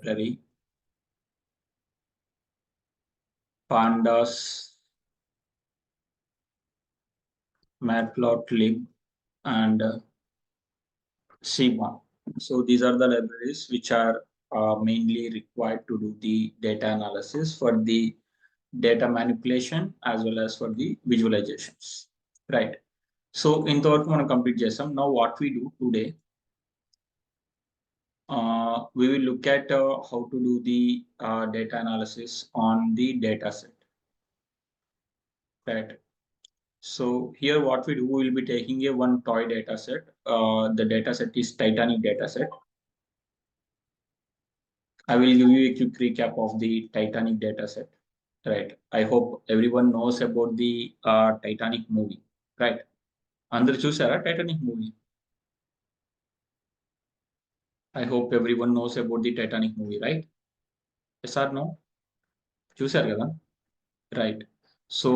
library, pandas, matplotlib, and cmon. So these are the libraries which are mainly required to do the data analysis for the data manipulation as well as for the visualizations, right? So in the work complete JSON. Now what we do today, we will look at how to do the data analysis on the data set, right? So here what we do, we will be taking a one toy data set. The data set is Titanic data set. I will give you a quick recap of the Titanic data set, right? I hope everyone knows about the Titanic movie, right? అందరు చూసారా Titanic movie? I hope everyone knows about the Titanic movie, right? Yes or no? చూసారు కదా? Right. So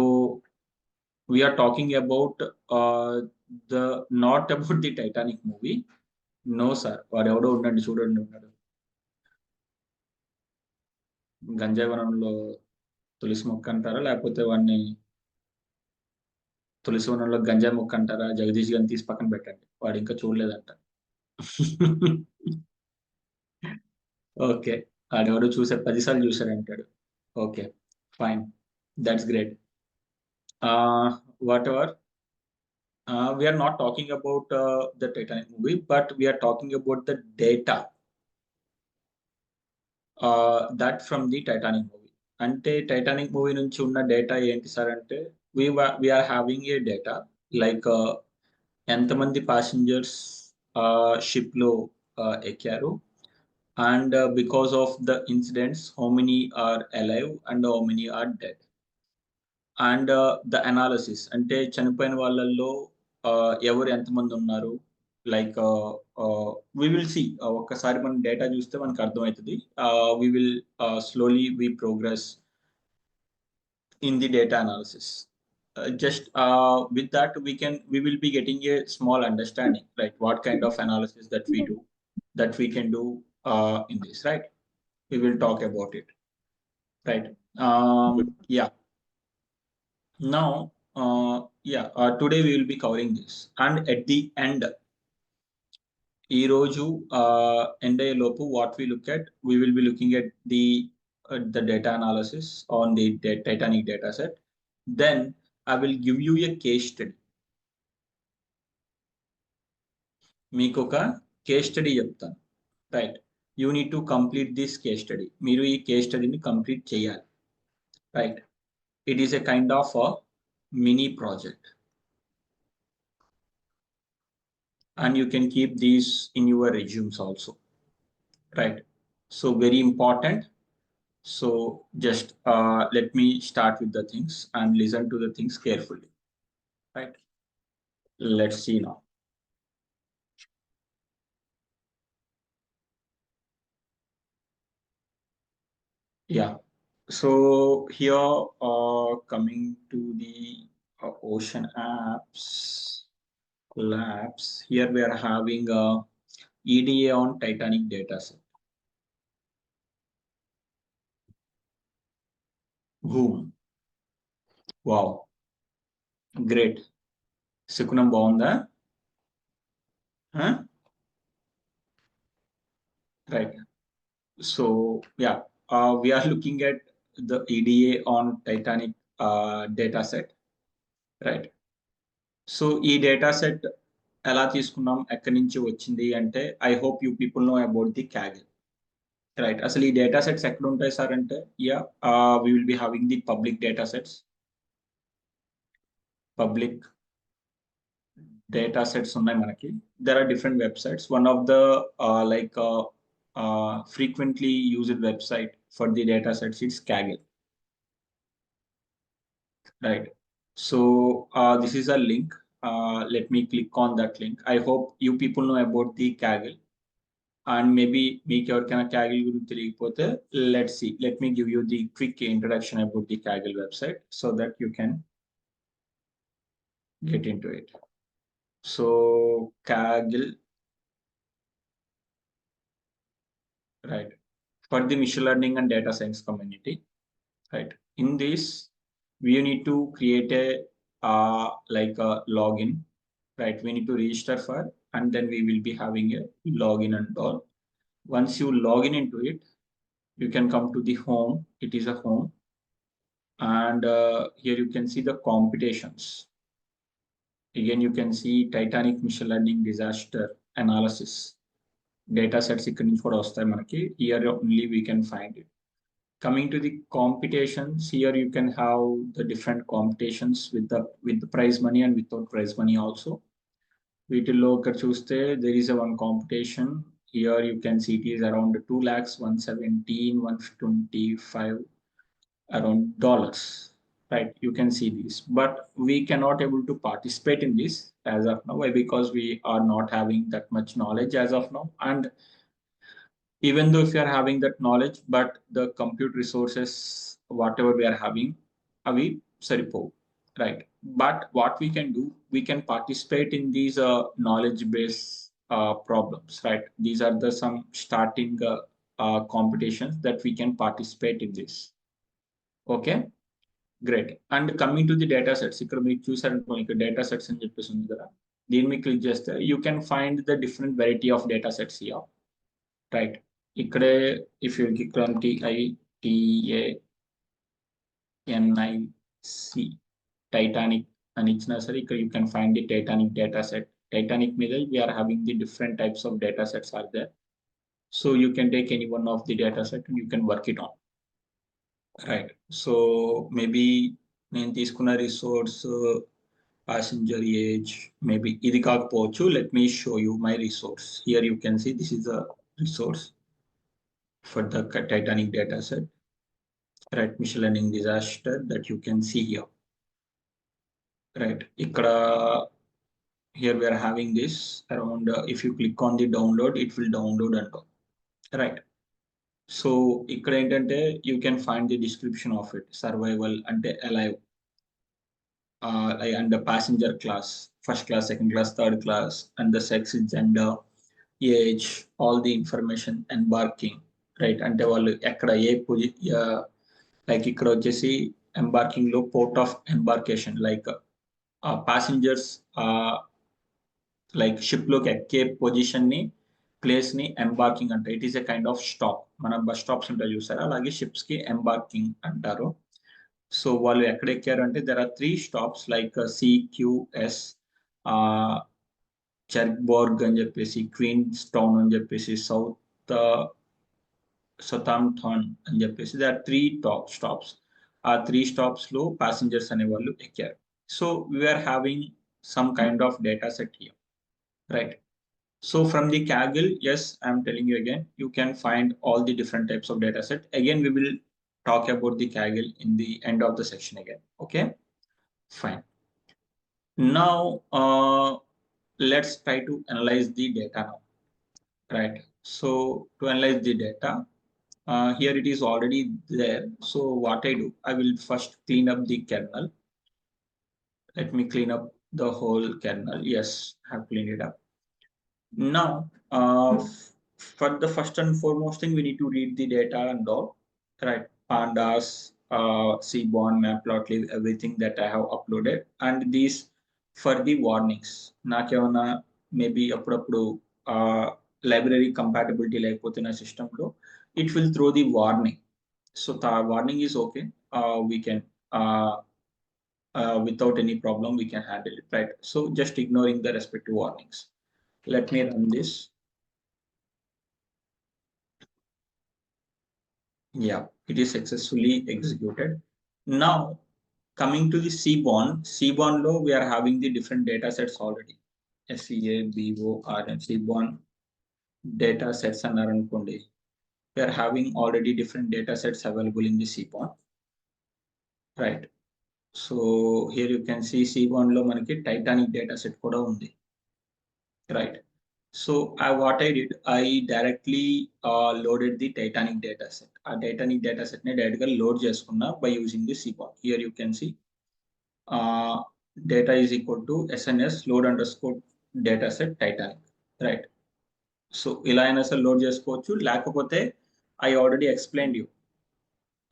we are talking about the not about the Titanic movie. No, sir. వాడెవడో ఉండండి చూడండి ఉన్నాడు. గంజావనంలో తులసి మొక్క అంటారా లేకపోతే వాడిని తులసి వనంలో గంజాయి మొక్క అంటారా? జగదీష్ గారిని తీసి పక్కన పెట్టండి. వాడు ఇంకా చూడలేదంట. ఓకే. ఆడెవడో చూసాడు 10 సార్లు చూసాడంటాడు. Okay. Fine. That's great. Whatever. We are not talking about the Titanic movie, but we are talking about the data that from the Titanic movie. అంటే టైటానిక్ మూవీ నుంచి ఉన్న డేటా ఏంటి సార్ అంటే we are having a data like ఎంతమంది passengers ship లో ఎక్కారు and because of the incidents how many are alive and how many are dead and the analysis అంటే చనిపోయిన వాళ్ళల్లో ఎవరు ఎంతమంది ఉన్నారు లైక్ వి విల్ సి ఒక్కసారి మనం డేటా చూస్తే మనకు అర్థమవుతుంది we will slowly we progress in the data analysis. Just with that, we will be getting a small understanding, right? What kind of analysis that we do, that we can do in this, right? We will talk about it, right? Yeah. Now, today we will be covering this, and at the end, ఈ రోజు end అయ్యే లోపు what we look at, we will be looking at the data analysis on the Titanic data set. Then I will give you a case study. మీకు ఒక case study చెప్తాను, right? You need to complete this case study. మీరు ఈ case స్టడీని complete చేయాలి, right? It is a kind of mini project and you can keep these in your resumes also, right? So very important. So just let me start with the things and listen to the things carefully, right? Let's see now. Yeah. So here coming to the ocean apps labs, here we are having a EDA on Titanic dataset. Boom. Wow. Great. Sikunam బాగుందా? Right. So yeah, we are looking at the EDA on Titanic dataset, right? So ఈ data set ఎలా తీసుకున్నాం, ఎక్కడి నుంచి వచ్చింది అంటే I hope you people know about the Kaggle, right? అసలు ఈ డేటా సెట్స్ ఎక్కడ ఉంటాయి సార్ అంటే, yeah we will be having the public data sets. Public data sets ఉన్నాయి మనకి. There are different websites. One of the like frequently used website for the data sets is Kaggle, right? So this is a link. Let me click on that link. I hope you people know about the Kaggle. And maybe మీకు ఎవరికైనా Kaggle గురించి తెలియకపోతే, let's see. Let me give you the quick introduction about the Kaggle website so that you can get into it. So Kaggle, right? for the machine learning and data science community, right? In this, we need to create a like a login, right? We need to register for, and then we will be having a login and all. Once you log in into it, you can come to the home. It is a home, and here you can see the computations. Again, you can see Titanic machine learning disaster analysis data sets ఇక్కడ నుంచి కూడా వస్తాయి మనకి. Here only we can find it. Coming to the computations, here you can have the different computations with the prize money and without prize money also. వీటిల్లో ఇక్కడ చూస్తే there is a one computation. Here you can see it is around 2 lakhs 117 125 around dollars, right? You can see this, but we cannot able to participate in this as of now. Why? Because we are not having that much knowledge as of now, and even though if you are having that knowledge, but the compute resources whatever we are having, avi saripo, right? But what we can do, we can participate in these knowledge based problems, right? These are the some starting competitions that we can participate in this. Okay, great. And coming to the data sets, ఇక్కడ మీకు చూసారనుకో ఇక్కడ data sets అని చెప్పేసి ఉంది కదా, దీని మీద click చేస్తే you can find the different variety of data sets here, right? ఇక్కడే if you click on TITANIC Titanic అని ఇచ్చినా సరే ఇక్కడ you can find the Titanic data set. Titanic మీద we are having the different types of data sets are there. So you can take any one of the data set and you can work it on. Right. So maybe నేను తీసుకున్న resource passenger age, maybe ఇది కాకపోవచ్చు. Let me show you my resource. Here you can see this is a resource for the Titanic data set, right? Machine learning disaster that you can see here, right? Ikkada, here we are having this around, if you click on the download, it will download and all, right? So ikkada entante you can find the description of it. Survival ante alive, and the passenger class, first class, second class, third class, and the sex, gender, age, all the information, embarking, right? Ante వాళ్ళు ఎక్కడ ఏ like ఇక్కడ వచ్చేసి ఎంబార్కింగ్ లో port of embarkation, like passengers like ship లోకి ఎక్కే position ని, place ని ఎంబార్కింగ్ అంటే. It is a kind of stop. మన బస్ స్టాప్స్ ఉంటాయి చూసారా, అలాగే షిప్స్ కి ఎంబార్కింగ్ అంటారు. సో వాళ్ళు ఎక్కడ ఎక్కారు అంటే there are 3 stops like C Q S, Cherbourg అని చెప్పేసి, క్వీన్స్ టౌన్ అని చెప్పేసి, సౌతాంప్టన్ అని చెప్పేసి. They are 3 top stops. ఆ 3 స్టాప్స్ లో ప్యాసింజర్స్ అనే వాళ్ళు ఎక్కారు. So we are having some kind of data set here, right? So from the Kaggle, yes, I'm telling you again, you can find all the different types of data set. Again, we will talk about the Kaggle in the end of the section again. Okay, fine. Now, let's try to analyze the data now, right? So to analyze the data, here it is already there. So what I do, I will first clean up the kernel. Let me clean up the whole kernel. Yes, I have cleaned it up. Now, for the first and foremost thing, we need to read the data and all, right? Pandas, Seaborn, Matplotlib, everything that I have uploaded, and these for the warnings. నాకేమన్నా maybe అప్పుడప్పుడు library compatibility లేకపోతే నా system లో, it will throw the warning. So the warning is okay. We can without any problem we can handle it, right? So just ignoring the respective warnings. Let me run this. Yeah, it is successfully executed. Now, coming to the Seaborn law, we are having the different data sets already. SEABORN, Seaborn data sets and Arankonde. We are having already different data sets available in the Seaborn, right? So here you can see Seaborn lo manaki Titanic data set kuda undi, right? So what I did, I directly loaded the Titanic data set. A Titanic data set ne direct ga load cheskunna by using the Seaborn. Here you can see data is equal to SNS load underscore data set Titanic, right? So ఇలా అయినా సరే load చేసుకోవచ్చు, లేకపోతే I already explained you.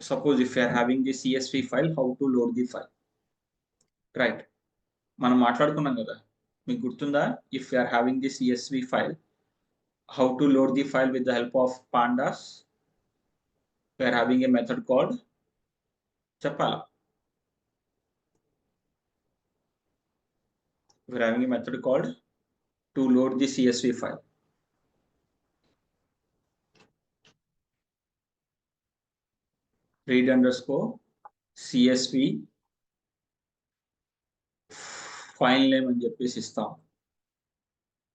Suppose if you are having the CSV file, how to load the file, right? మనం మాట్లాడుకున్నాం కదా, మీకు గుర్తుందా? If you are having the CSV file, how to load the file with the help of pandas. We are having a method called చెప్పాలా. We are having a method called to load the CSV file. Read underscore CSV file name అని చెప్పేసి ఇస్తాం,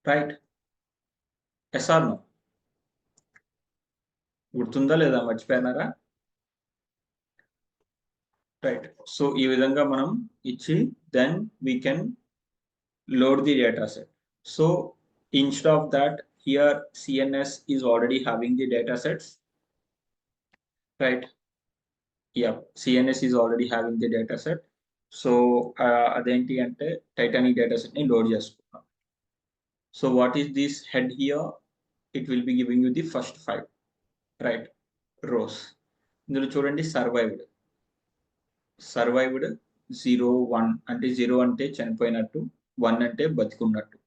right? Yes are no? గుర్తుందా లేదా, మర్చిపోయినారా? Right. So ఈ విధంగా మనం ఇచ్చి then we can load the data set. So instead of that, here CNS is already having the data sets, right? Yeah, CNS is already having the data set. So అదేంటి అంటే Titanic data set ని load చేసుకున్నాం. So what is this head here? It will be giving you the first 5, right, rows. ఇందులో చూడండి, survived 0 1 అంటే 0 అంటే చనిపోయినట్టు, 1 అంటే బతికున్నట్టు.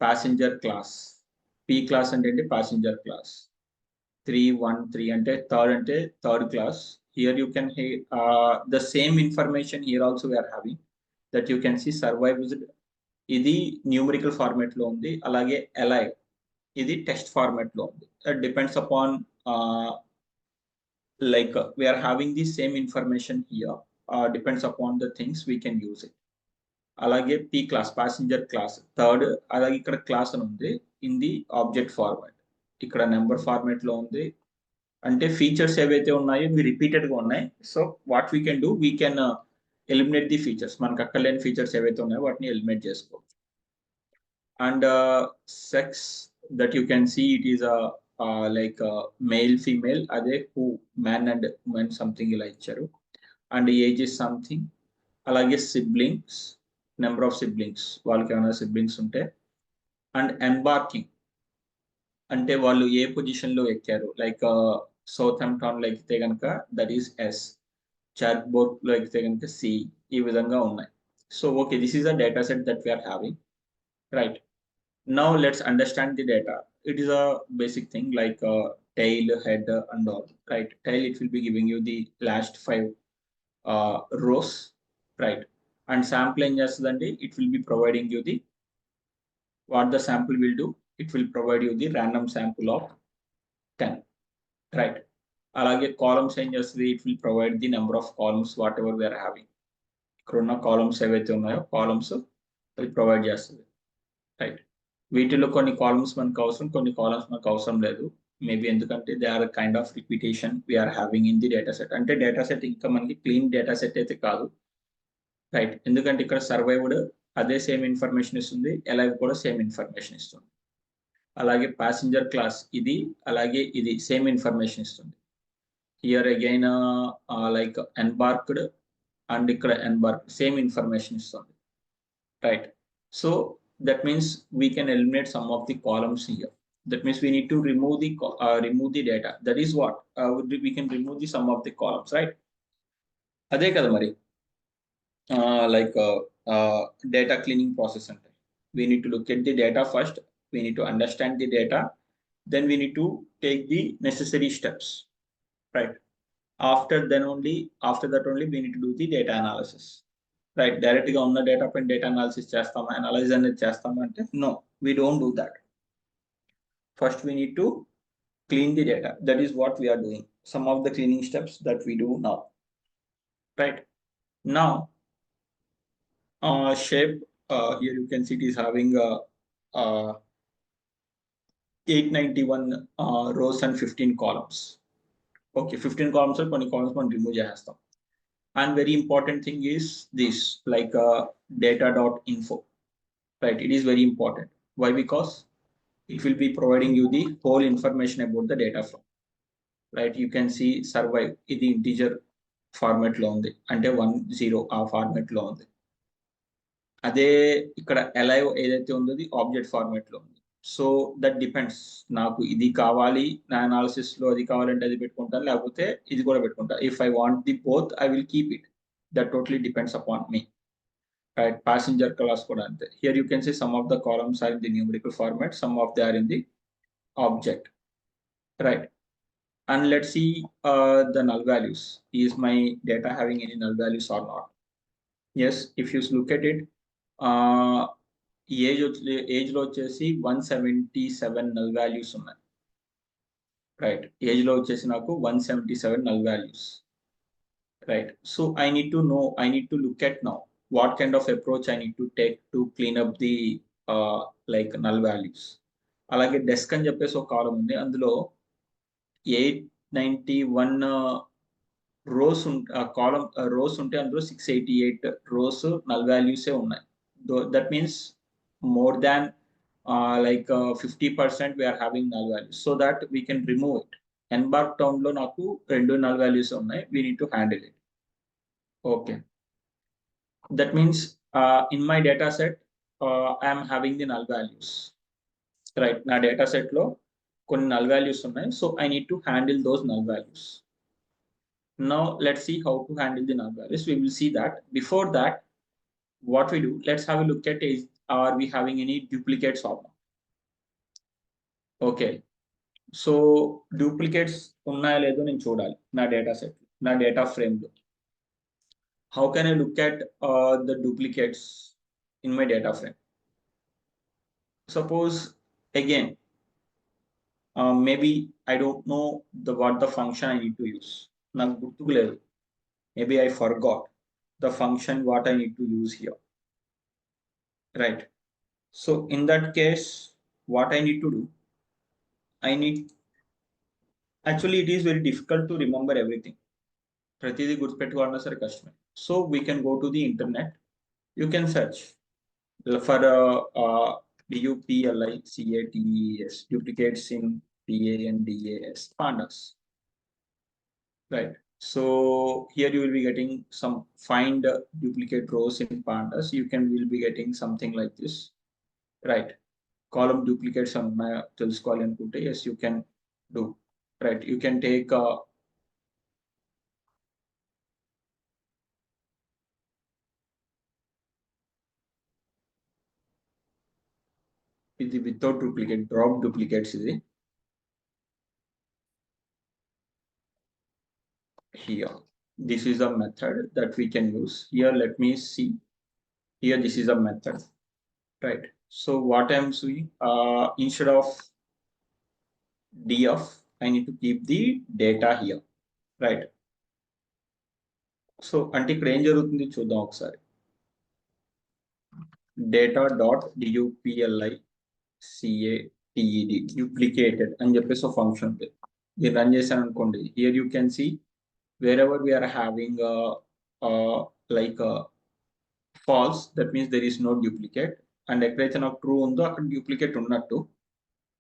Passenger class, P class అంటే ప్యాసింజర్ క్లాస్. 3 1 3 అంటే third class. Here you can the same information here also we are having, that you can see survived ఇది numerical format లో ఉంది, అలాగే అలైవ్ ఇది టెక్స్ట్ ఫార్మాట్ లో ఉంది. That depends upon like we are having the same information here, depends upon the things we can use it. అలాగే P class passenger class third, అలాగే ఇక్కడ క్లాస్ అని ఉంది ఇన్ ది ఆబ్జెక్ట్ ఫార్మాట్, ఇక్కడ number format లో ఉంది. అంటే features ఏవైతే ఉన్నాయో ఇవి రిపీటెడ్ గా ఉన్నాయి. So what we can do, we can eliminate the features, మనకు అక్కర్లేని ఫీచర్స్ ఏవైతే ఉన్నాయో వాటిని ఎలిమినేట్ చేసుకోవచ్చు. And sex that you can see it is like male female, అదే హూ మ్యాన్ అండ్ ఉమెన్ సంథింగ్ ఇలా ఇచ్చారు. And age is something. అలాగే సిబ్లింగ్స్, నెంబర్ ఆఫ్ సిబ్లింగ్స్, వాళ్ళకి ఏమైనా సిబ్లింగ్స్ ఉంటే. అండ్ ఎంబార్కింగ్ అంటే వాళ్ళు ఏ పొజిషన్ లో ఎక్కారు, లైక్ సౌత్ హెంప్టాన్ లో ఎక్కితే కనుక దట్ ఈస్ ఎస్, చార్బోర్గ్ లో ఎక్కితే కనుక సి, ఈ విధంగా ఉన్నాయి. So okay, this is a data set that we are having, right? Now let's understand the data. It is a basic thing like tail, head and all, right? Tail, it will be giving you the last 5 rows, right? And sample ఏం చేస్తుందండి, it will be providing you the what the sample will do, it will provide you the random sample of 10, right? అలాగే columns ఏం చేస్తుంది, it will provide the number of columns whatever we are having. ఇక్కడ ఉన్న columns ఏవైతే ఉన్నాయో columns అది provide చేస్తుంది, right? వీటిలో కొన్ని కాలమ్స్ మనకు అవసరం, కొన్ని కాలమ్స్ మనకు అవసరం లేదు. మేబీ ఎందుకంటే they are kind of repetition we are having in the data set. అంటే డేటా సెట్ ఇంకా మనకి క్లీన్ డేటా సెట్ అయితే కాదు, రైట్? ఎందుకంటే ఇక్కడ సర్వైవ్డ్ అదే సేమ్ ఇన్ఫర్మేషన్ ఇస్తుంది, అలైవ్ కూడా సేమ్ ఇన్ఫర్మేషన్ ఇస్తుంది. అలాగే ప్యాసింజర్ క్లాస్ ఇది, అలాగే ఇది సేమ్ ఇన్ఫర్మేషన్ ఇస్తుంది. Here again like embarked and ikkada embarked same information is on, right? So that means we can eliminate some of the columns here. That means we need to remove the data. That is what we can remove the some of the columns, right? Ade kada mari like data cleaning process ante we need to look at the data first, we need to understand the data, then we need to take the necessary steps, right? After that only we need to do the data analysis, right? Direct గా ఉన్న data పైన data analysis చేస్తామా, analyse అనేది చేస్తామా అంటే no, we don't do that. First we need to clean the data. That is what we are doing, some of the cleaning steps that we do now, right? Now shape, here you can see it is having 891 rows and 15 columns. Okay, 15 columns లో కొన్ని columns మనం remove చేస్తాం. And very important thing is this, like data.info, right? It is very important. Why? Because it will be providing you the whole information about the data flow, right? You can see survive ఇది integer format లో ఉంది, అంటే 1 0 ఆ format లో ఉంది. అదే ఇక్కడ alive ఏదైతే ఉందో అది ఆబ్జెక్ట్ ఫార్మాట్ లో ఉంది. So that depends. నాకు ఇది కావాలి, నా అనాలిసిస్ లో అది కావాలంటే అది పెట్టుకుంటాను, లేకపోతే ఇది కూడా పెట్టుకుంటా. If I want the both I will keep it. That totally depends upon me. Right, passenger class కూడా అంతే. Here you can see some of the columns are in the numerical format, some of they are in the object. Right. And let's see the null values. Is my data having any null values or not? Yes, if you look at it, uh, age లో వచ్చేసి 177 null values ఉన్నాయి. Right, age లో వచ్చేసి నాకు 177 null values. Right, so I need to look at now what kind of approach I need to take to clean up the like null values. అలాగే desk అని చెప్పేసి ఒక కాలం ఉంది, అందులో 891 రోస్ కాలం రోస్ ఉంటే అందులో 688 రోస్ నల్ వాల్యూసే ఉన్నాయి. That means more than like 50% we are having null values, so that we can remove it. Embark town లో నాకు 2 null values ఉన్నాయి, we need to handle it. Okay, that means in my data set I am having the null values. Right, నా data set లో కొన్ని null values ఉన్నాయి, so I need to handle those null values. Now let's see how to handle the null values. We will see that. Before that, what we do, let's have a look at is, are we having any duplicates or not? Okay, so duplicates ఉన్నాయా లేదో నేను చూడాలి నా data set, నా data frame లో. How can I look at the duplicates in my data frame? Suppose again maybe I don't know what the function I need to use. నాకు గుర్తుకు లేదు, maybe I forgot the function what I need to use here. Right, so in that case what I need to do, I need, actually it is very difficult to remember everything. ప్రతిదీ గుర్తుపెట్టుకోవాలన్నా సరే కష్టమే. So we can go to the internet. You can search for DUPLICATES, duplicates in PANDAS, pandas. Right. So here you will be getting some find duplicate rows in pandas. Will be getting something like this. Right. Column duplicates ఉన్నాయా తెలుసుకోవాలి అనుకుంటే yes you can do. Right, you can take ఇది without duplicate, drop duplicates ఇది. Here, this is a method that we can use. Here let me see, here this is a method. Right, so what I'm doing, instead of df I need to keep the data here. Right, so అంటే ఇక్కడ ఏం జరుగుతుంది చూద్దాం ఒకసారి. Data dot DUPLICATED duplicated అని చెప్పేసి ఒక function ఉంది. ఇది రన్ చేశాను అనుకోండి, here you can see wherever we are having like false, that means there is no duplicate, and ఎక్కడైతే నాకు ట్రూ ఉందో అక్కడ duplicate ఉన్నట్టు.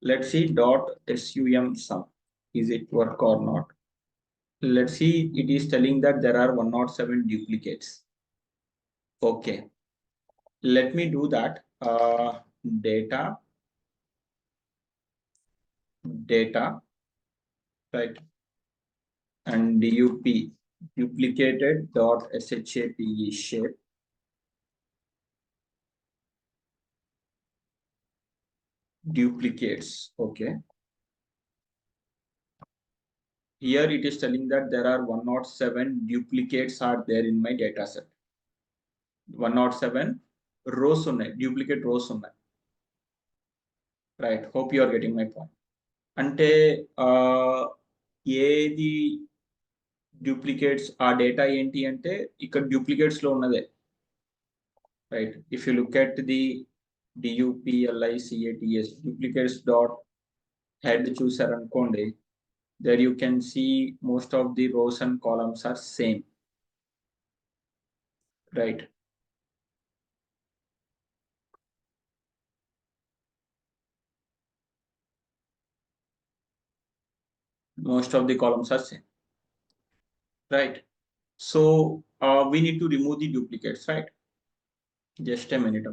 Let's see dot sum sum, is it work or not? Let's see, it is telling that there are 107 duplicates. Okay, let me do that. Data right, and DUP duplicated dot shape shape duplicates. Okay, here it is telling that there are 107 duplicates are there in my data set. 107 rows ఉన్నాయి, duplicate rows ఉన్నాయి. Right, hope you are getting my point. అంటే ఏది duplicates ఆ data ఏంటి అంటే ఇక్కడ duplicates లో ఉన్నదే. Right, if you look at the DUPLICATES duplicates dot head చూసారు అనుకోండి, there you can see most of the rows and columns are same. Right, most of the columns are same. Right, so we need to remove the duplicates. Right, just a minute.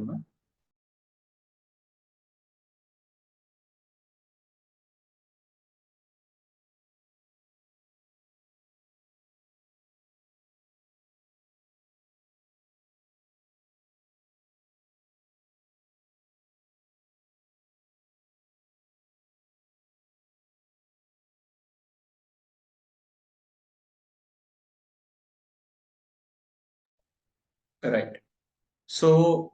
Right. So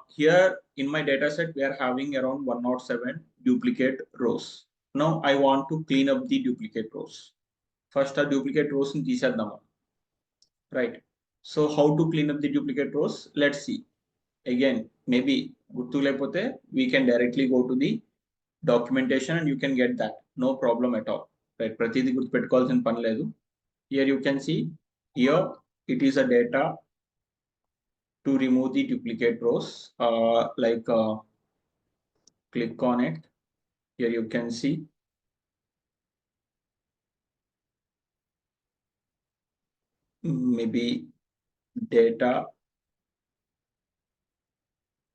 here in my data set, we are having around 107 duplicate rows. Now I want to clean up the duplicate rows. First, a duplicate rows in తీసేద్దాం. Right. So how to clean up the duplicate rows? Let's see. Again, maybe గుర్తు లేకపోతే we can directly go to the documentation and you can get that. No problem at all. Right. ప్రతిదీ గుర్తుపెట్టుకోవాల్సిన పని లేదు. Here you can see, here it is a data to remove the duplicate rows. Click on it. Here you can see maybe data.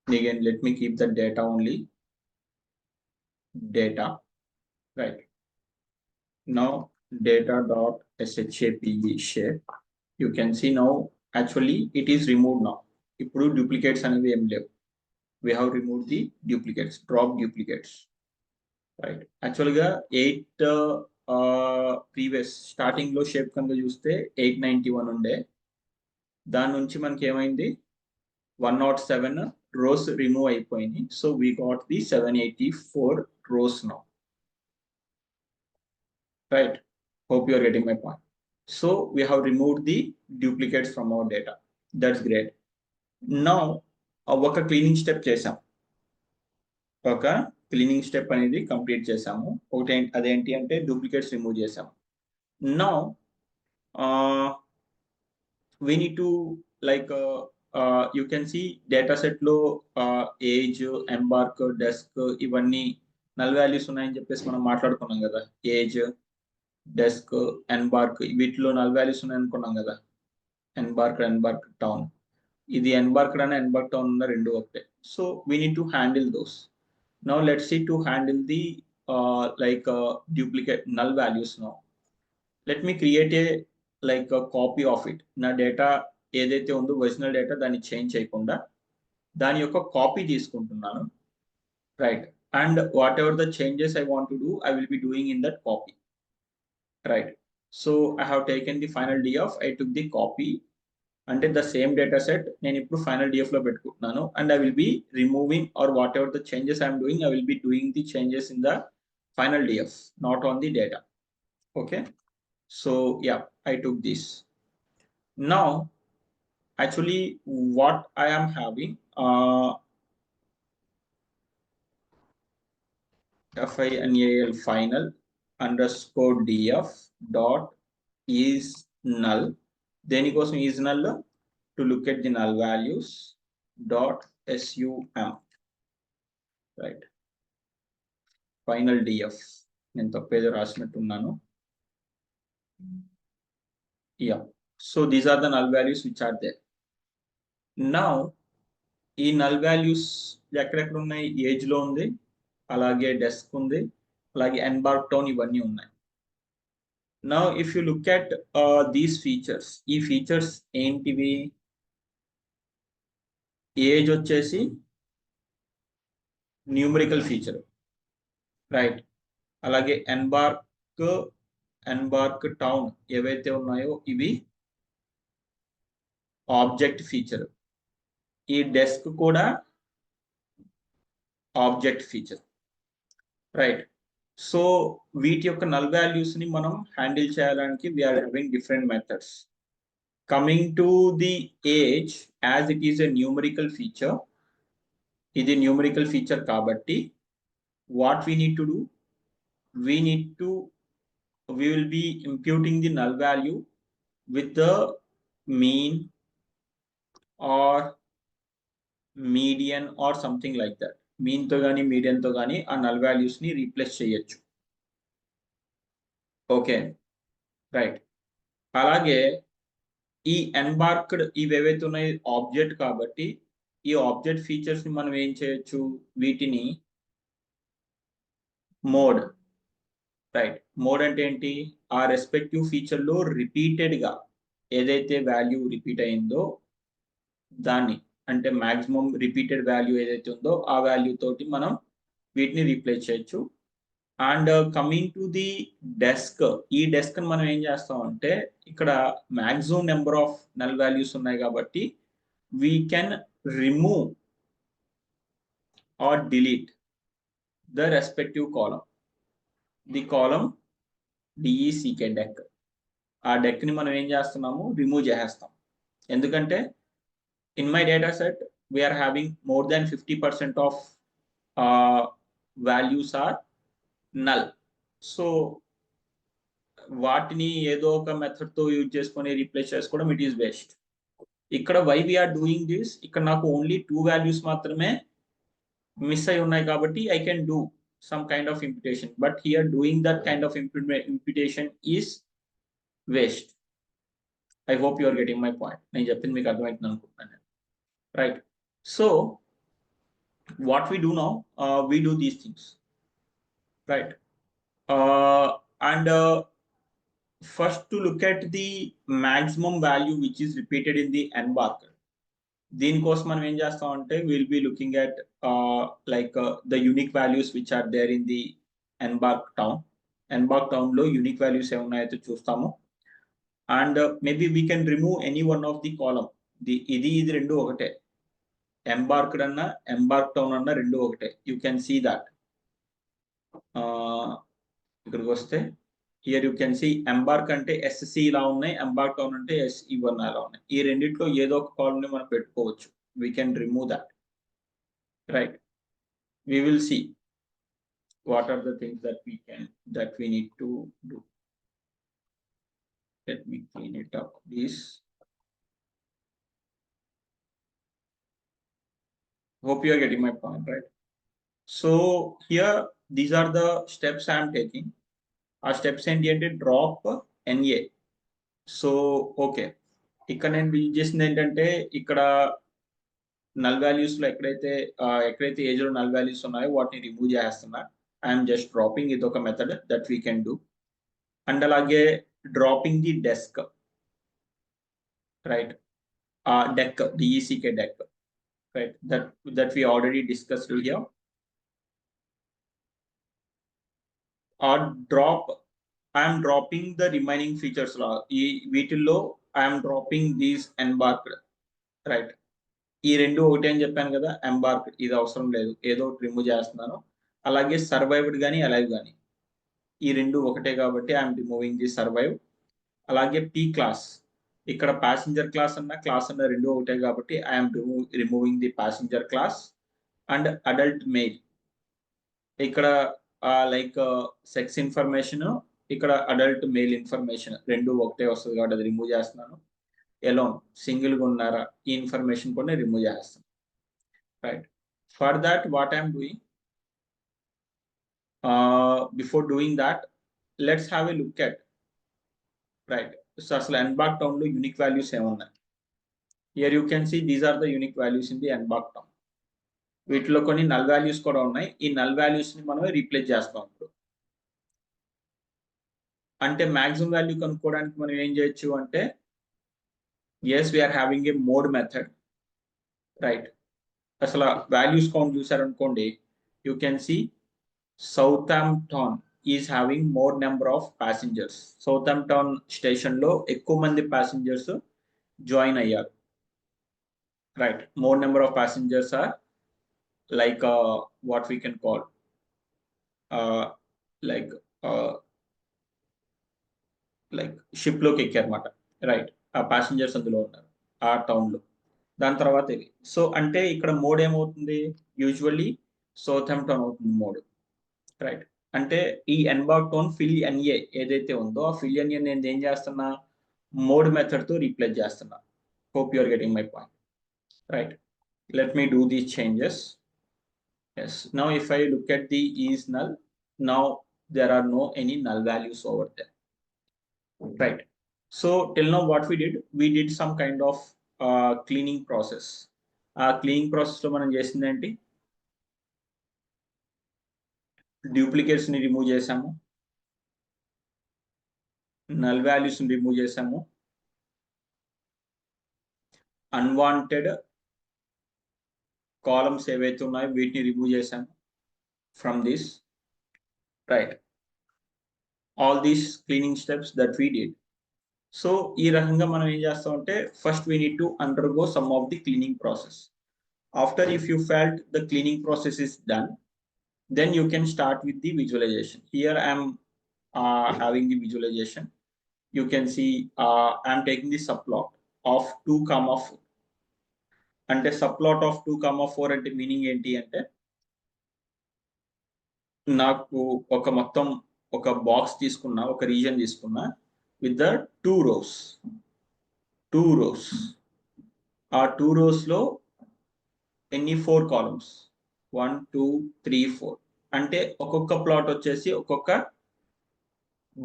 Again, let me keep the data only. Data, right? Now data.shapg shape. You can see now actually it is removed now. ఇప్పుడు duplicates అనేవి ఏం లేవు. We have removed the duplicates, drop duplicates. Right. Actually గా 8 previous starting లో shape కనుక చూస్తే 891 ఉండే. దాని నుంచి మనకి ఏమైంది 107 rows remove అయిపోయింది. So we got the 784 rows now. Right. Hope you are getting my point. So we have removed the duplicates from our data. That's great. Now ఒక క్లీనింగ్ స్టెప్ చేసాం. ఒక క్లీనింగ్ స్టెప్ అనేది complete చేసాము. ఒకటి అదేంటి అంటే duplicates remove చేసాము. Now we need to like you can see data set లో ఏజ్, ఎంబార్క్, డెస్క్ ఇవన్నీ నల్ వాల్యూస్ ఉన్నాయని చెప్పేసి మనం మాట్లాడుకున్నాం కదా. ఏజ్, డెస్క్, ఎన్బార్క్ వీటిలో నల్ వాల్యూస్ ఉన్నాయి అనుకున్నాం కదా. ఎన్బార్క్ టౌన్, ఇది ఎన్బార్క్ అండ్ ఎన్బార్క్ టౌన్ ఉన్న రెండు ఒకటే. So we need to handle those. Now let's see to handle the duplicate null values now. Let me create a copy of it. నా డేటా ఏదైతే ఉందో ఒరిజినల్ డేటా దాన్ని చేంజ్ చేయకుండా దాని యొక్క కాపీ తీసుకుంటున్నాను. Right. And what ever the changes I want to do, I will be doing in that copy. Right. So I have taken the final df, I took the copy అంటే the same data set నేను ఇప్పుడు final df లో పెట్టుకుంటున్నాను. And I will be removing or whatever the changes I am doing, I will be doing the changes in the final df, not on the data. Okay. So yeah, I took this. Now actually what I am having final underscore df dot is null. దేనికోసం is null? To look at the null values dot sum. Right. Final df. నేను తప్పేదో రాసినట్టున్నాను. Yeah. So these are the null values which are there. Now ఈ null values ఎక్కడెక్కడ ఉన్నాయి? Age లో ఉంది, అలాగే desk ఉంది, అలాగే ఎన్బార్క్ టౌన్ ఇవన్నీ ఉన్నాయి. Now if you look at these features, ఈ features ఏంటివి? ఏజ్ వచ్చేసి న్యూమరికల్ ఫీచర్, రైట్. అలాగే ఎన్బార్క్ టౌన్ ఏవైతే ఉన్నాయో ఇవి ఆబ్జెక్ట్ ఫీచర్. ఈ డెస్క్ కూడా ఆబ్జెక్ట్ ఫీచర్, రైట్. సో వీటి యొక్క నల్ వాల్యూస్ ని మనం హ్యాండిల్ చేయడానికి we are having different methods. Coming to the age, as it is a numerical feature, ఇది న్యూమరికల్ ఫీచర్ కాబట్టి what we need to do, we will be imputing the null value with the mean or median or something like that. Mean తో గాని median తో గాని ఆ null values ని replace చేయొచ్చు. Okay, right. అలాగే ఈ ఎన్బార్క్డ్ ఇవేవైతే ఉన్నాయి ఆబ్జెక్ట్ కాబట్టి ఈ ఆబ్జెక్ట్ ఫీచర్స్ ని మనం ఏం చేయొచ్చు, వీటిని మోడ్, రైట్. మోడ్ అంటే ఏంటి? ఆ రెస్పెక్టివ్ ఫీచర్ లో రిపీటెడ్ గా ఏదైతే వాల్యూ రిపీట్ అయిందో దాన్ని, అంటే మాక్సిమం రిపీటెడ్ వాల్యూ ఏదైతే ఉందో ఆ వాల్యూ తోటి మనం వీటిని రీప్లేస్ చేయొచ్చు. And coming to the desk, ఈ డెస్క్ మనం ఏం చేస్తాం అంటే ఇక్కడ maximum number of null values ఉన్నాయి కాబట్టి we can remove or delete the respective column. The column DECK deck. ఆ డెక్ ని మనం ఏం చేస్తున్నాము, రిమూవ్ చేసేస్తాం. ఎందుకంటే in my data set we are having more than 50% of values are null. So వాటిని ఏదో ఒక మెథడ్ తో యూజ్ చేసుకొని రీప్లేస్ చేసుకోవడం ఇట్ ఈస్ వేస్ట్. ఇక్కడ వై వీఆర్ డూయింగ్ దిస్, ఇక్కడ నాకు ఓన్లీ 2 వాల్యూస్ మాత్రమే మిస్ అయి ఉన్నాయి కాబట్టి I can do some kind of imputation, but here doing that kind of imputation is waste. I hope you are getting my point. నేను చెప్పింది మీకు అర్థమవుతుంది అనుకుంటున్నాను. Right. So what we do now, we do these things, right? And first to look at the maximum value which is repeated in the embark. దీనికోసం మనం ఏం చేస్తాం అంటే we'll be looking at the unique values which are there in the embark town. embark town లో unique values ఏమున్నాయో చూస్తాము. And maybe we can remove any one of the column. ఇది రెండు ఒకటే, embarked అన్న embark town అన్న రెండు ఒకటే. You can see that. ఇక్కడికి వస్తే here you can see embark అంటే SC ఇలా ఉన్నాయి, embark town అంటే SE1 అలా ఉన్నాయి. ఈ రెండిట్లో ఏదో ఒక కాలమ్ ని మనం పెట్టుకోవచ్చు. We can remove that, right? We will see what are the things that we need to do. Let me clean it up, please. Hope you are getting my point, right? So here these are the steps I am taking. ఆ steps ఏంటి అంటే drop NA. So okay, ఇక్కడ నేను build చేసింది ఏంటంటే ఇక్కడ null values లో ఎక్కడైతే ఏజ్ లో నల్ వాల్యూస్ ఉన్నాయో వాటిని రిమూవ్ చేస్తున్నా. ఐఎమ్ జస్ట్ డ్రాపింగ్, ఇది ఒక method that we can do. And అలాగే dropping the desk, right? Deck, DECK deck, right? That we already discussed here. Or drop, I am dropping the remaining features law. వీటిల్లో I am dropping these embarked, right? ఈ రెండు ఒకటే అని చెప్పాను కదా, embark ఇది అవసరం లేదు, ఏదో ఒకటి రిమూవ్ చేస్తున్నాను. అలాగే సర్వైవ్డ్ కానీ అలైవ్ కానీ ఈ రెండు ఒకటే కాబట్టి ఐఎమ్ రిమూవింగ్ ది సర్వైవ్. అలాగే P క్లాస్, ఇక్కడ ప్యాసింజర్ క్లాస్ అన్న రెండు ఒకటే కాబట్టి I'm removing the passenger class. And adult mail, ఇక్కడ సెక్స్ ఇన్ఫర్మేషన్, ఇక్కడ అడల్ట్ మెయిల్ ఇన్ఫర్మేషన్ రెండు ఒకటే వస్తుంది కాబట్టి అది రిమూవ్ చేస్తున్నాను. ఎలోన్, సింగిల్ గా ఉన్నారా, ఈ ఇన్ఫర్మేషన్ కూడా రిమూవ్ చేస్తాను, right? For that what I'm doing, before doing that let's have a look at, right? So అసలు ఎన్బాక్ టౌన్ లో యూనిక్ వాల్యూస్ ఏమున్నాయి. Here you can see these are the unique values in the embark town. వీటిలో కొన్ని null values కూడా ఉన్నాయి. ఈ null values ని మనం రీప్లేస్ చేస్తాం. ఇప్పుడు అంటే మాక్సిమం వాల్యూ కనుక్కోవడానికి మనం ఏం చేయొచ్చు అంటే yes we are having a mode method, right? అసలు వాల్యూస్ కౌంట్ చూసారనుకోండి, you can see Southampton is having more number of passengers. Southampton station లో ఎక్కువ మంది ప్యాసింజర్స్ జాయిన్ అయ్యారు, right? More number of passengers are like what we can call like ship లోకి ఎక్కారన్నమాట, right? ఆ passengers అందులో ఉన్నారు ఆ టౌన్ లో. దాని తర్వాత ఇది. సో అంటే ఇక్కడ మోడ్ ఏమవుతుంది, యూజువల్లీ సౌథాంప్టన్ అవుతుంది మోడ్, రైట్? అంటే ఈ ఎన్బాక్ టౌన్ ఫిల్ NA ఏదైతే ఉందో ఆ ఫిల్ NA నేను ఏం చేస్తున్నా, మోడ్ మెథడ్ తో రీప్లేస్ చేస్తున్నా. Hope you are getting my point, right? Let me do these changes. Yes, now if I look at the is null, now there are no any null values over there, right? So till now what we did some kind of cleaning process. Cleaning process లో మనం చేసింది ఏంటి, duplicates ని remove చేసాము, null values ని remove చేసాము, unwanted columns ఏవైతే ఉన్నాయో వీటిని రిమూవ్ చేసాము from this, right? All these cleaning steps that we did. So ఈ రకంగా మనం ఏం చేస్తామంటే first we need to undergo some of the cleaning process. After if you felt the cleaning process is done, then you can start with the visualization. Here I am having the visualization. You can see I am taking the subplot of 2 comma 4. అంటే subplot of 2 comma 4 అంటే meaning ఏంటి అంటే నాకు ఒక మొత్తం ఒక box తీసుకున్నా, ఒక రీజన్ తీసుకున్నా విత్ ద 2 రోస్. 2 రోస్. ఆ 2 రోస్ లో ఎన్ని 4 కాలమ్స్? 1 2 3 4. అంటే ఒక్కొక్క ప్లాట్ వచ్చేసి ఒక్కొక్క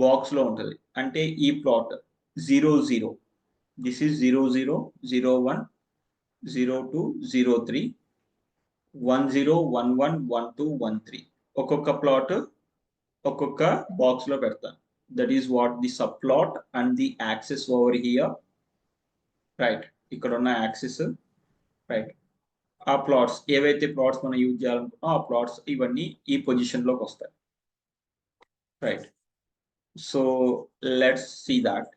బాక్స్ లో ఉంటది. అంటే ఈ ప్లాట్ 0 0, దిస్ ఈస్ 0 0 0 1 0 2 0 3 1 0 1 1 1 2 1 3 ఒక్కొక్క ప్లాట్ ఒక్కొక్క బాక్స్ లో పెడతాను. That is what the subplot and the axes over here. Right, ఇక్కడ ఉన్న యాక్సెస్. రైట్, ఆ ప్లాట్స్ ఏవైతే ప్లాట్స్ మనం యూజ్ చేయాలనుకున్నాం ఆ ప్లాట్స్ ఇవన్నీ ఈ పొజిషన్ లోకి వస్తాయి. Right, so let's see that.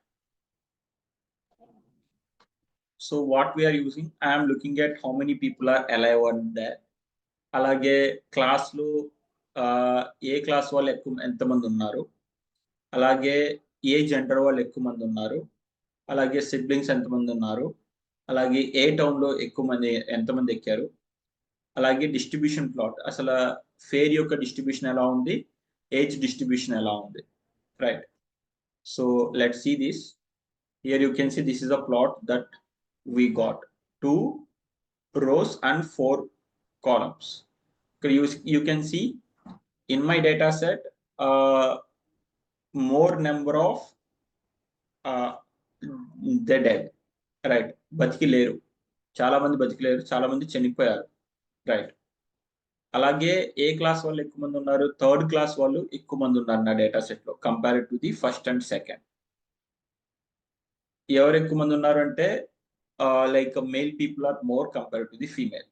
So what we are using, I am looking at how many people are alive on there. అలాగే క్లాస్లో ఏ క్లాస్ వాళ్ళు ఎంతమంది ఉన్నారు, అలాగే ఏ జెండర్ వాళ్ళు ఎక్కువ మంది ఉన్నారు, అలాగే సిబ్లింగ్స్ ఎంతమంది ఉన్నారు, అలాగే ఏ టౌన్లో ఎక్కువ మంది ఎంతమంది ఎక్కారు, అలాగే డిస్ట్రిబ్యూషన్ ప్లాట్ అసలు ఫేర్ యొక్క డిస్ట్రిబ్యూషన్ ఎలా ఉంది, ఏజ్ డిస్ట్రిబ్యూషన్ ఎలా ఉంది. Right, so let's see this. Here you can see this is a plot that we got 2 rows and 4 columns. You can see in my data set more number of the dead. Right, బతికి లేరు, చాలా మంది బతికి లేరు, చాలా మంది చనిపోయారు. Right, అలాగే ఏ క్లాస్ వాళ్ళు ఎక్కువ మంది ఉన్నారు, థర్డ్ క్లాస్ వాళ్ళు ఎక్కువ మంది ఉన్నారు నా డేటా సెట్ లో compare to the first and second. ఎవరు ఎక్కువ మంది ఉన్నారు అంటే like male people are more compare to the female.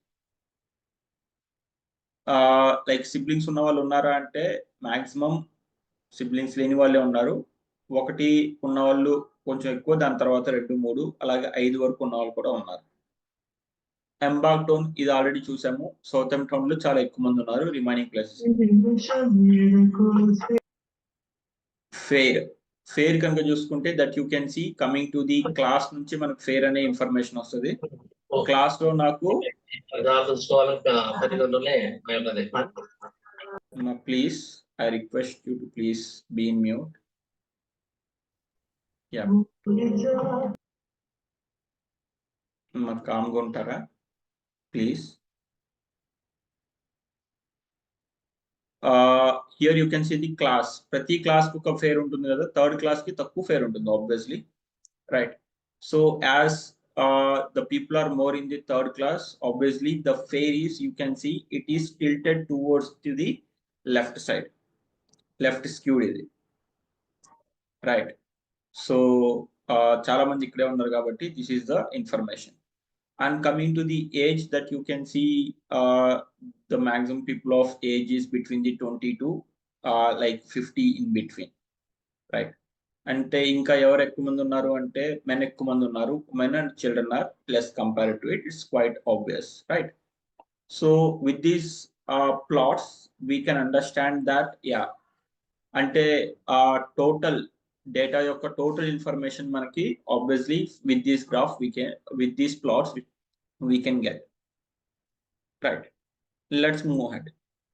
Like siblings ఉన్న వాళ్ళు ఉన్నారా అంటే మాక్సిమం సిబ్లింగ్స్ లేని వాళ్ళే ఉన్నారు. ఒకటి ఉన్న వాళ్ళు కొంచెం ఎక్కువ, దాని తర్వాత 2 3 అలాగే 5 వరకు ఉన్న వాళ్ళు కూడా ఉన్నారు. ఎంబాక్ టౌన్ ఇది ఆల్రెడీ చూసాము. సౌతమ్ టౌన్ లో చాలా ఎక్కువ మంది ఉన్నారు. Remaining places. ఫేర్ ఫేర్ కనుక చూసుకుంటే that you can see coming to the class నుంచి మనకు ఫేర్ అనే ఇన్ఫర్మేషన్ వస్తుంది. క్లాస్ లో నాకు please I request you to please be in mute. Yeah, మాకు కామ్గా ఉంటారా please. Here you can see the class. ప్రతి క్లాస్ కు ఒక ఫేర్ ఉంటుంది కదా, థర్డ్ క్లాస్ కి తక్కువ ఫేర్ ఉంటుంది obviously. Right, so as the people are more in the third class, obviously the fare is, you can see it is tilted towards to the left side, left skewed ఇది. Right, so చాలా మంది ఇక్కడే ఉన్నారు కాబట్టి this is the information. And coming to the age, that you can see the maximum people of age is between the 20 to like 50 in between. Right, అంటే ఇంకా ఎవరు ఎక్కువ మంది ఉన్నారు అంటే మెన్ ఎక్కువ మంది ఉన్నారు. Men and children are less compared to it. It's quite obvious. Right, so with these plots we can understand that yeah, అంటే టోటల్ డేటా యొక్క టోటల్ ఇన్ఫర్మేషన్ మనకి obviously with this graph we can, with these plots we can get. Right, let's move ahead.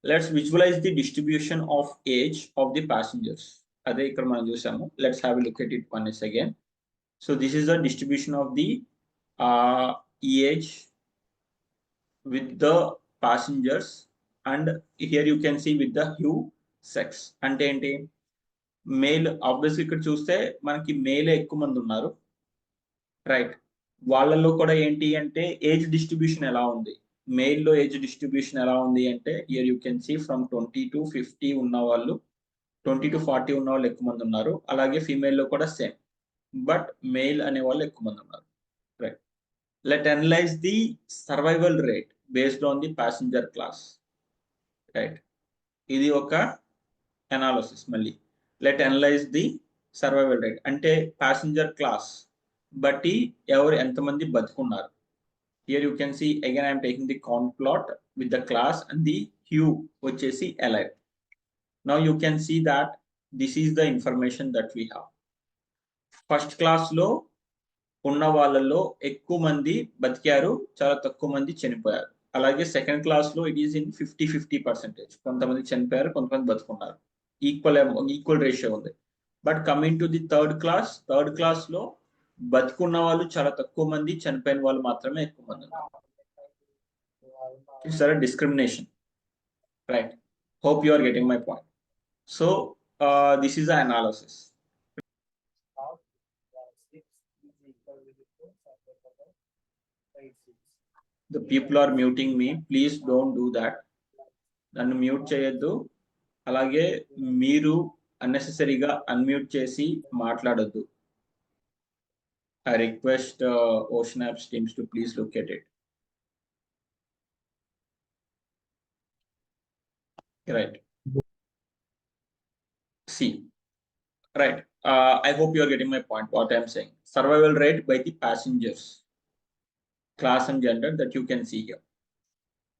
Let's visualize the distribution of age of the passengers. అదే ఇక్కడ మనం చూసాము. Let's have a look at it once again. So this is the distribution of the age with the passengers, and here you can see with the hue sex. అంటే ఏంటి, male obviously ఇక్కడ చూస్తే మనకి మేలే ఎక్కువ మంది ఉన్నారు. రైట్, వాళ్ళలో కూడా ఏంటి అంటే ఏజ్ డిస్ట్రిబ్యూషన్ ఎలా ఉంది, మేల్ లో ఏజ్ డిస్ట్రిబ్యూషన్ ఎలా ఉంది అంటే here you can see from 20 to 50 ఉన్న వాళ్ళు, 20 to 40 ఉన్న వాళ్ళు ఎక్కువ మంది ఉన్నారు. అలాగే ఫీమేల్ లో కూడా సేమ్, బట్ మేల్ అనే వాళ్ళు ఎక్కువ మంది ఉన్నారు. Right, let analyse the survival rate based on the passenger class. Right, ఇది ఒక అనాలిసిస్. మళ్ళీ let analyse the survival rate అంటే ప్యాసింజర్ క్లాస్ బట్టి ఎవరు ఎంతమంది బతుకున్నారు. Here you can see again I'm taking the count plot with the class and the hue వచ్చేసి alive. Now you can see that this is the information that we have. First class లో ఉన్న వాళ్ళలో ఎక్కువ మంది బతికారు, చాలా తక్కువ మంది చనిపోయారు. అలాగే సెకండ్ క్లాస్ లో ఇట్ ఈస్ ఇన్ 50-50%. కొంతమంది చనిపోయారు, కొంతమంది బతుకున్నారు. ఈక్వల్ రేషియో ఉంది. But coming to the third class లో బతుకున్న వాళ్ళు చాలా తక్కువ మంది, చనిపోయిన వాళ్ళు మాత్రమే ఎక్కువ మంది ఉన్నారు. It's discrimination, right? Hope you are getting my point. So this is the analysis. The people are muting me. Please don't do that. నన్ను మ్యూట్ చేయొద్దు. అలాగే మీరు అన్నెసెసరీగా అన్మ్యూట్ చేసి మాట్లాడొద్దు. I request Ocean Apps teams to please look at it. Right. See. Right. I hope you are getting my point, what I'm saying. Survival rate by the passengers, class and gender, that you can see here.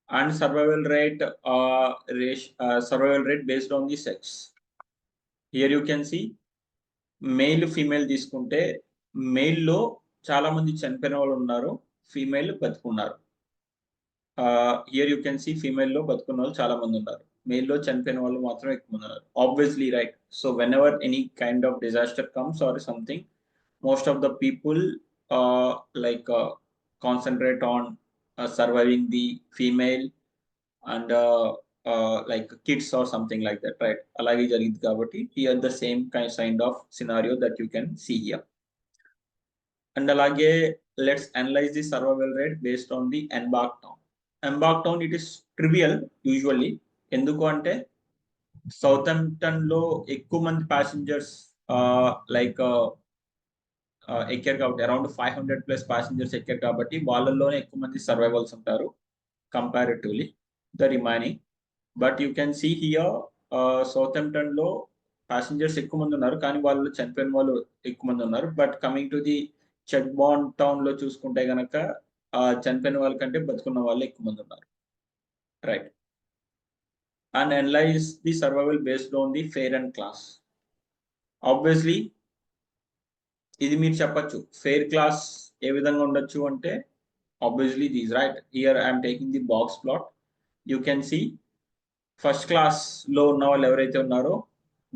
And survival rate based on the sex. Here you can see male female తీసుకుంటే male లో చాలా మంది చనిపోయిన వాళ్ళు ఉన్నారు, female బతుకున్నారు. Here you can see female లో బతుకున్న వాళ్ళు చాలా మంది ఉన్నారు, మేల్ లో చనిపోయిన వాళ్ళు మాత్రం ఎక్కువ మంది ఉన్నారు. Obviously right. So when ever any kind of disaster comes or something, most of the people like concentrate on surviving the female and like kids or something like that, right? Alage jarigindi kabatti here the same kind of scenario that you can see here. And alage let's analyze the survival rate based on the embark town. Embark town, it is trivial usually. Enduku ante Southampton lo ekku mandi passengers like ఎక్కారు కాబట్టి around 500+ passengers ఎక్కారు కాబట్టి వాళ్ళలోనే ఎక్కువ మంది survivals ఉంటారు comparatively the remaining. But you can see here Southampton లో passengers ఎక్కువ మంది ఉన్నారు, కానీ వాళ్ళు చనిపోయిన వాళ్ళు ఎక్కువ మంది ఉన్నారు. బట్ కమింగ్ టు ది చెడ్బాన్ టౌన్ లో చూసుకుంటే గనక చనిపోయిన వాళ్ళ కంటే బతుకున్న వాళ్ళు ఎక్కువ మంది ఉన్నారు, right? And analyze the survival based on the fare and class. Obviously ఇది మీరు చెప్పచ్చు ఫెయిర్ క్లాస్ ఏ విధంగా ఉండొచ్చు అంటే obviously these, right? Here I'm taking the box plot. You can see first class లో ఉన్న వాళ్ళు ఎవరైతే ఉన్నారో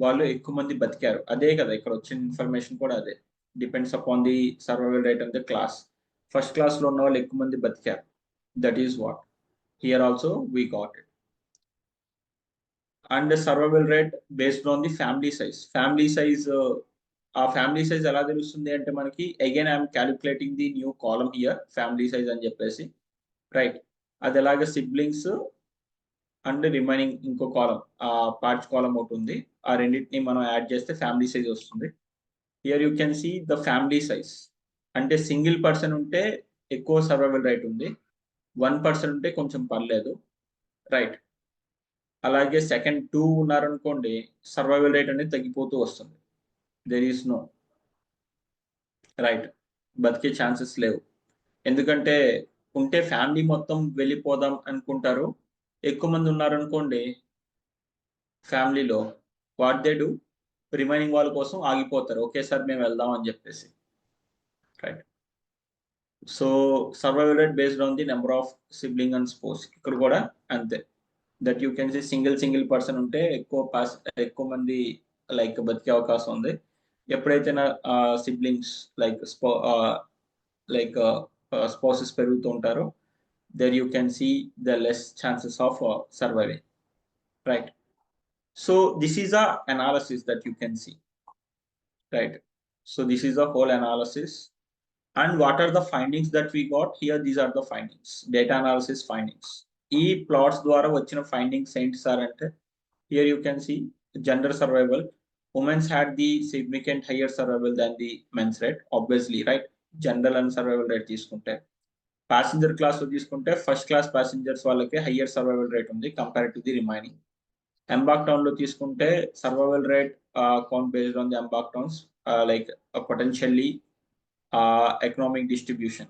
వాళ్ళు ఎక్కువ మంది బతికారు. అదే కదా ఇక్కడ వచ్చిన ఇన్ఫర్మేషన్ కూడా అదే. Depends upon the survival rate of the class. First class లో ఉన్న వాళ్ళు ఎక్కువ మంది బతికారు. That is what here also we got it. And survival rate based on the family size. ఆ ఫ్యామిలీ సైజ్ ఎలా తెలుస్తుంది అంటే మనకి again I'm calculating the new column here, family size అని చెప్పేసి, రైట్? అది ఎలాగ సిబ్లింగ్స్ అండ్ రిమైనింగ్ ఇంకో కాలం, పార్ట్స్ కాలం ఒకటి ఉంది, ఆ రెండింటిని మనం యాడ్ చేస్తే ఫ్యామిలీ సైజ్ వస్తుంది. Here you can see the family size. అంటే సింగిల్ పర్సన్ ఉంటే ఎక్కువ సర్వైవల్ రేట్ ఉంది, 1 పర్సన్ ఉంటే కొంచెం పర్లేదు, రైట్? అలాగే సెకండ్ 2 ఉన్నారనుకోండి, సర్వైవల్ రేట్ అనేది తగ్గిపోతూ వస్తుంది. There is no, right? బతికే ఛాన్సెస్ లేవు. ఎందుకంటే ఉంటే ఫ్యామిలీ మొత్తం వెళ్ళిపోదాం అనుకుంటారు. ఎక్కువ మంది ఉన్నారనుకోండి ఫ్యామిలీలో, వాట్ దే డూ, రిమైనింగ్ వాళ్ళ కోసం ఆగిపోతారు, ఒకేసారి మేము వెళ్దాం అని చెప్పేసి, right? So survival rate based on the number of sibling and sports. ఇక్కడ కూడా అంతే. That you can see single person ఉంటే ఎక్కువ మంది లైక్ బతికే అవకాశం ఉంది. ఎప్పుడైతే నా సిబ్లింగ్స్ లైక్ స్పౌసెస్ పెరుగుతూ ఉంటారో, there you can see the less chances of surviving, right? So this is a analysis that you can see, right? So this is a whole analysis. And what are the findings that we got here? These are the findings, data analysis findings. E plots ద్వారా వచ్చిన findings ఏంటి sir అంటే, here you can see gender survival. Women's had the significant higher survival than the men's rate, obviously, right? General and survival rate తీసుకుంటే, passenger class లో తీసుకుంటే first class passengers వాళ్ళకి higher survival rate ఉంది compare to the remaining. ఎంబాక్ town లో తీసుకుంటే survival rate count based on the ఎంబాక్ towns like potentially economic distribution.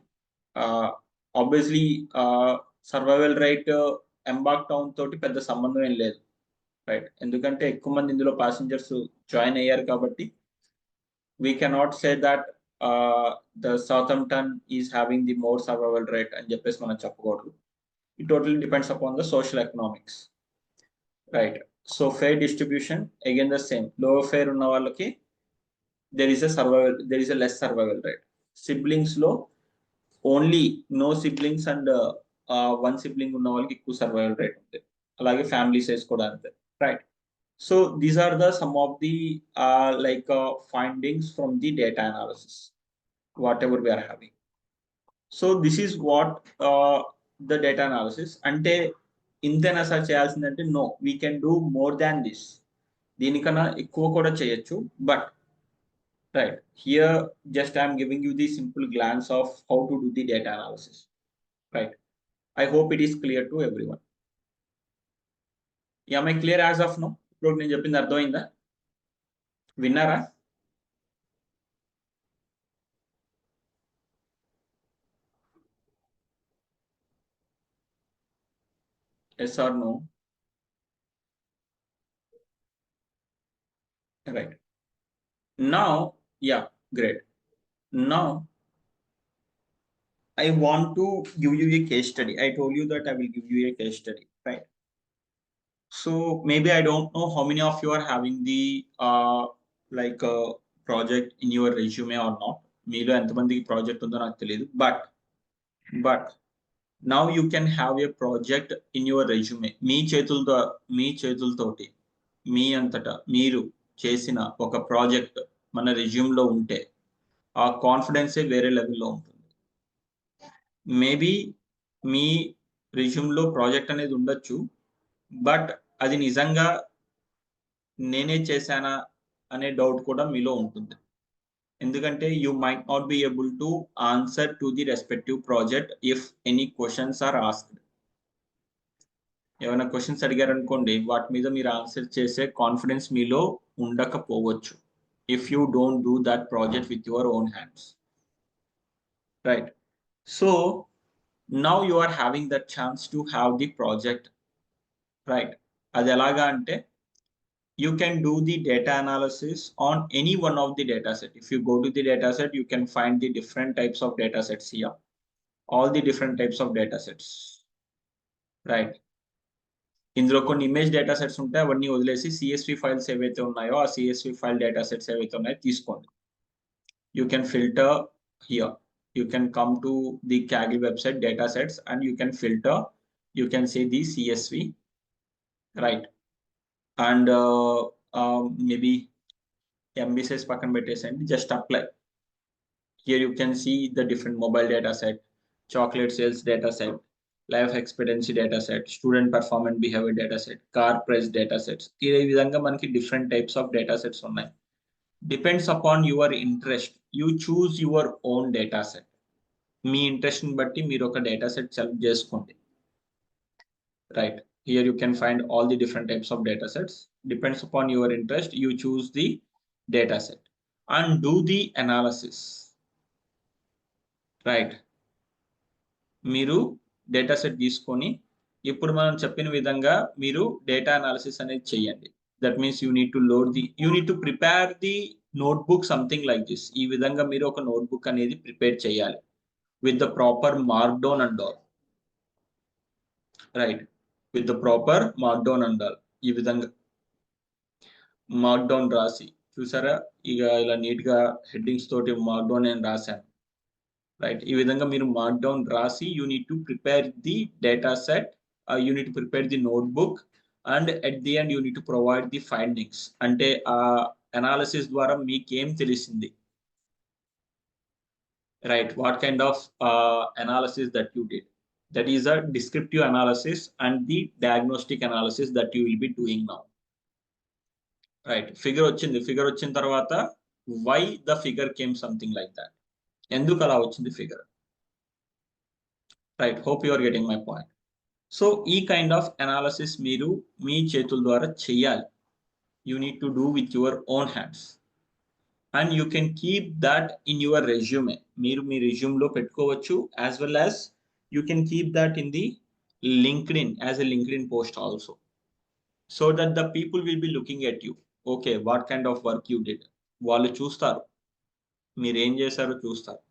Obviously, survival right ఎంబాక్ town తోటి పెద్ద సంబంధం ఏం లేదు, రైట్? ఎందుకంటే ఎక్కువ మంది ఇందులో ప్యాసింజర్స్ జాయిన్ అయ్యారు కాబట్టి we cannot say that the Southampton is having the more survival rate అని చెప్పేసి మనం చెప్పకూడదు. It totally depends upon the social economics, right? So fair distribution again the same. Lower fare ఉన్న వాళ్ళకి there is a less survival rate. Siblings లో only no siblings and one sibling ఉన్న వాళ్ళకి ఎక్కువ సర్వైవల్ రేట్ ఉంది. అలాగే family size కూడా అంతే, right? So these are the some of the findings from the data analysis, whatever we are having. So this is what the data analysis. అంటే ఇంతేనా sir చేయాల్సిందంటే no, we can do more than this. దీనికన్నా ఎక్కువ కూడా చేయొచ్చు, but right here just I'm giving you the simple glance of how to do the data analysis, right? I hope it is clear to everyone. Am I clear as of now? ఇప్పుడు నేను చెప్పింది అర్థమైందా? విన్నారా? Yes or no? Right. Now, yeah, great. Now, I want to give you a case study. I told you that I will give you a case study, right? So maybe I don't know how many of you are having the project in your resume or not. మీలో ఎంతమందికి project ఉందో నాకు తెలియదు, but now you can have a project in your resume. మీ చేతులతోటి మీ అంతటా మీరు చేసిన ఒక ప్రాజెక్ట్ మన రెజ్యూమ్ లో ఉంటే ఆ కాన్ఫిడెన్సే వేరే లెవెల్లో ఉంటుంది. మేబీ మీ రెజ్యూమ్ లో ప్రాజెక్ట్ అనేది ఉండొచ్చు, బట్ అది నిజంగా నేనే చేశానా అనే డౌట్ కూడా మీలో ఉంటుంది. ఎందుకంటే you might not be able to answer to the respective project if any questions are asked. ఏమైనా క్వశ్చన్స్ అడిగారు అనుకోండి, వాటి మీద మీరు ఆన్సర్ చేసే కాన్ఫిడెన్స్ మీలో ఉండకపోవచ్చు if you don't do that project with your own hands, right? So now you are having that chance to have the project, right? అది ఎలాగా అంటే you can do the data analysis on any one of the data set. If you go to the data set, you can find the different types of data sets here, all the different types of data sets, right? ఇందులో కొన్ని image data sets ఉంటాయి, అవన్నీ వదిలేసి CSV files ఏవైతే ఉన్నాయో ఆ CSV file data sets ఏవైతే ఉన్నాయో తీసుకోండి. You can filter here. You can come to the Kaggle website data sets and you can filter. You can say the CSV, right? And maybe MB size పక్కన పెట్టేసండి, just apply. Here you can see the different mobile data set, chocolate sales data set, life expectancy data set, student performance behavior data set, car price data sets. ఈ విధంగా మనకి different types of data sets ఉన్నాయి. Depends upon your interest. You choose your own data set. Me interest ని బట్టి మీరు ఒక data set select చేసుకోండి, right? Here you can find all the different types of data sets. Depends upon your interest. You choose the data set and do the analysis, right? మీరు data set తీసుకొని ఇప్పుడు మనం చెప్పిన విధంగా మీరు data analysis అనేది చేయండి. That means you need to prepare the notebook something like this. ఈ విధంగా మీరు ఒక నోట్బుక్ అనేది ప్రిపేర్ చేయాలి with the proper markdown and all, right? With the proper markdown and all. ఈ విధంగా మార్క్డౌన్ రాసి చూసారా, ఇక ఇలా నీట్ గా హెడ్డింగ్స్ తోటి మార్క్డౌన్ నేను రాశాను, రైట్? ఈ విధంగా మీరు మార్క్డౌన్ రాసి you need to prepare the data set, you need to prepare the notebook, and at the end you need to provide the findings. అంటే ఆ అనాలిసిస్ ద్వారా మీకేం తెలిసింది, right? What kind of analysis that you did. That is a descriptive analysis and the diagnostic analysis that you will be doing now, right? Figure వచ్చిన తర్వాత why the figure came something like that, ఎందుకు అలా వచ్చింది figure, right? Hope you are getting my point. So ఈ kind of analysis మీరు మీ చేతుల ద్వారా చేయాలి. You need to do with your own hands, and you can keep that in your resume. మీరు మీ resume లో పెట్టుకోవచ్చు, as well as you can keep that in the LinkedIn as a LinkedIn post also, so that the people will be looking at you. Okay, what kind of work you did, వాళ్ళు చూస్తారు, మీరు ఏం చేశారో చూస్తారు.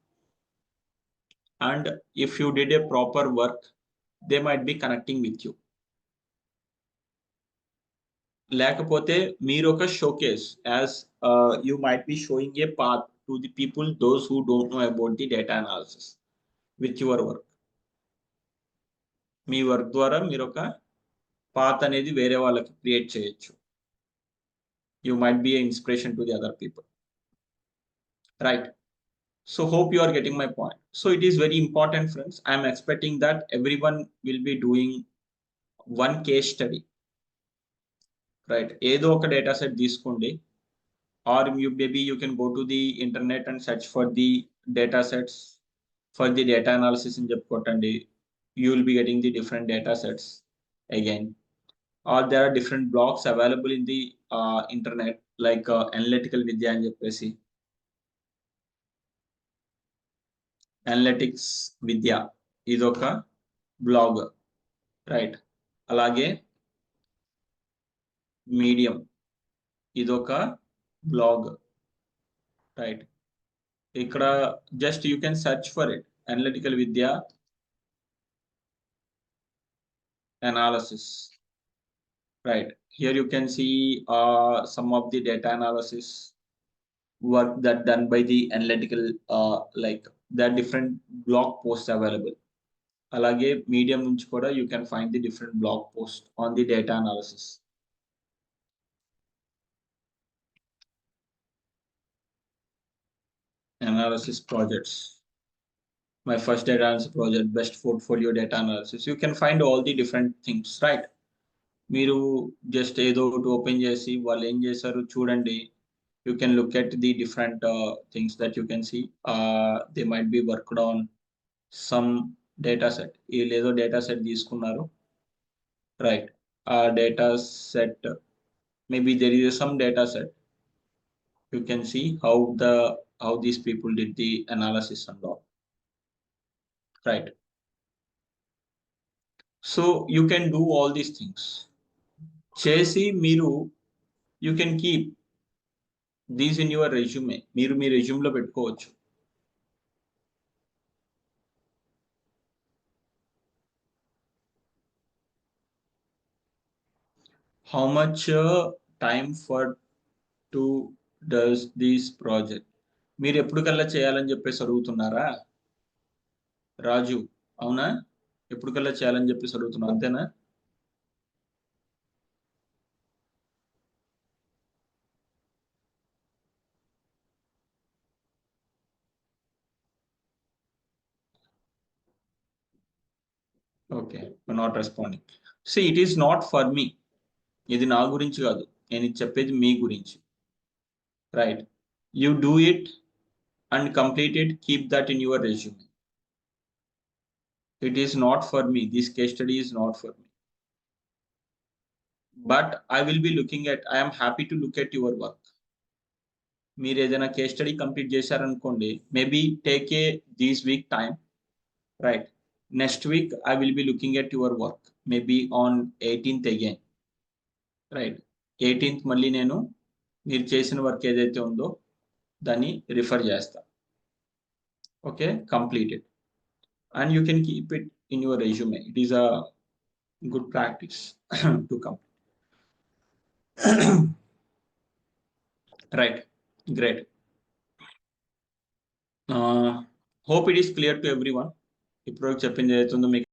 And if you did a proper work, they might be connecting with you. లేకపోతే మీరు ఒక showcase, as you might be sowing A path to the people those who don't know about the data analysis with your work. Me work ద్వారా మీరు ఒక path అనేది వేరే వాళ్ళకి create చేయొచ్చు. You might be A inspiration to the other people, right? So hope you are getting my point. So it is very important, friends. I am expecting that everyone will be doing one case study, right? ఏదో ఒక data set తీసుకోండి, or maybe you can go to the internet and search for the data sets for the data analysis in చెప్పుకోటండి. You will be getting the different data sets again, or there are different blogs available in the internet, like analytical vidya అని చెప్పేసి, analytics విద్య ఇదొక blog, right? అలాగే medium ఇదొక blog, right? ఇక్కడ just you can search for it, analytical Vidya analysis, right? Here you can see some of the data analysis work that done by the analytical, like there are different blog posts available. Alage medium nunchi kuda you can find the different blog posts on the data analysis projects. My first data analysis project, best portfolio data analysis. You can find all the different things, right? మీరు just ఏదో ఒకటి open చేసి వాళ్ళు ఏం చేశారు చూడండి. You can look at the different things that you can see. They might be worked on some data set. వీళ్ళు ఏదో డేటా సెట్ తీసుకున్నారు, రైట్? ఆ data set, maybe there is some data set. You can see how these people did the analysis and all, right? So you can do all these things. చేసి మీరు you can keep these in your resume. మీరు మీ resume లో పెట్టుకోవచ్చు. How much time for to does this project? మీరు ఎప్పుడు కల్లా చేయాలని చెప్పేసి అడుగుతున్నారా రాజు? అవునా? ఎప్పుడు కల్లా చేయాలని చెప్పేసి అడుగుతున్నా, అంతేనా? Okay, not responding. See, it is not for me. ఇది నా గురించి కాదు, నేను ఇది చెప్పేది మీ గురించి, right? You do it and complete it, keep that in your resume. It is not for me. This case study is not for me. But I will be looking at, I am happy to look at your work. మీరు ఏదైనా case study complete చేశారనుకోండి, maybe take a this week time, right? Next week I will be looking at your work, maybe on 18th again, right? 18th మళ్ళీ నేను మీరు చేసిన work ఏదైతే ఉందో దాన్ని రిఫర్ చేస్తా. Okay, completed. And you can keep it in your resume. It is a good practice to complete. Right, great. Hope it is clear to everyone. ఇప్పుడు చెప్పింది ఏదైతే ఉందో మీకు